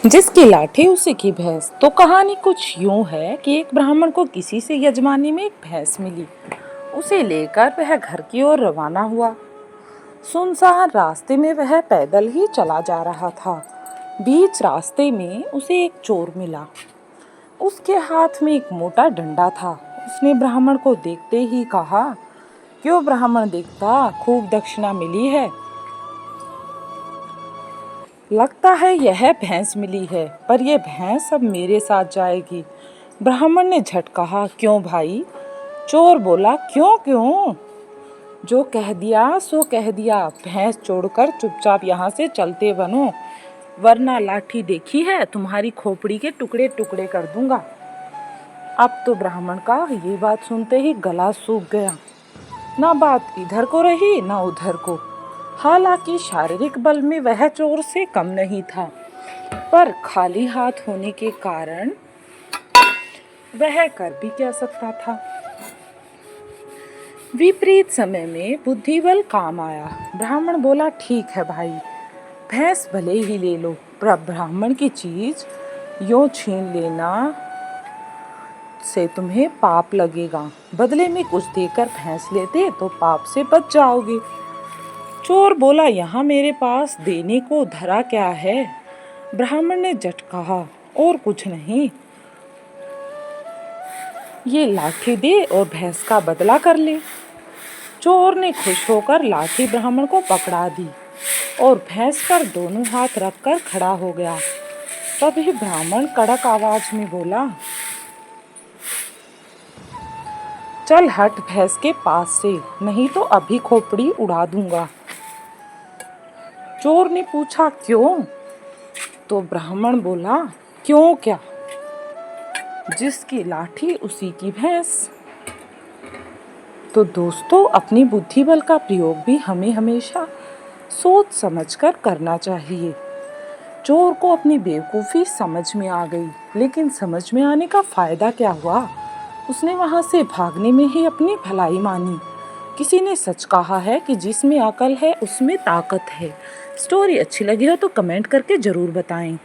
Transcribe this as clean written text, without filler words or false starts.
जिसकी लाठी उसी की भैंस। तो कहानी कुछ यूं है कि एक ब्राह्मण को किसी से यजमानी में एक भैंस मिली। उसे लेकर वह घर की ओर रवाना हुआ। सुनसान रास्ते में वह पैदल ही चला जा रहा था। बीच रास्ते में उसे एक चोर मिला। उसके हाथ में एक मोटा डंडा था। उसने ब्राह्मण को देखते ही कहा, क्यों ब्राह्मण देखता, खूब दक्षिणा मिली है। लगता है यह भैंस मिली है, पर यह भैंस अब मेरे साथ जाएगी। ब्राह्मण ने झट कहा, क्यों भाई? चोर बोला, क्यों क्यों? जो कह दिया सो कह दिया। भैंस छोड़कर चुपचाप यहाँ से चलते बनो, वरना लाठी देखी है तुम्हारी खोपड़ी के टुकड़े टुकड़े कर दूंगा। अब तो ब्राह्मण का ये बात सुनते ही गला सूख गया। ना बात इधर को रही ना उधर को। हालांकि शारीरिक बल में वह चोर से कम नहीं था, पर खाली हाथ होने के कारण वह कर भी क्या सकता था। विपरीत समय में बुद्धिबल काम आया। ब्राह्मण बोला, ठीक है भाई, भैंस भले ही ले लो, पर ब्राह्मण की चीज यूं छीन लेना से तुम्हें पाप लगेगा। बदले में कुछ देकर भैंस लेते तो पाप से बच जाओगे। चोर बोला, यहाँ मेरे पास देने को धरा क्या है? ब्राह्मण ने झट कहा, और कुछ नहीं, ये लाठी दे और भैंस का बदला कर ले। चोर ने खुश होकर लाठी ब्राह्मण को पकड़ा दी और भैंस पर दोनों हाथ रखकर खड़ा हो गया। तभी ब्राह्मण कड़क आवाज में बोला, चल हट भैंस के पास से, नहीं तो अभी खोपड़ी उड़ा दूंगा। चोर ने पूछा, क्यों? तो ब्राह्मण बोला, क्यों क्या, जिसकी लाठी उसी की भैंस। तो दोस्तों, अपनी बुद्धि बल का प्रयोग भी हमें हमेशा सोच समझकर करना चाहिए। चोर को अपनी बेवकूफ़ी समझ में आ गई, लेकिन समझ में आने का फायदा क्या हुआ? उसने वहां से भागने में ही अपनी भलाई मानी। किसी ने सच कहा है कि जिसमें अकल है उसमें ताकत है। स्टोरी अच्छी लगी हो तो कमेंट करके ज़रूर बताएं।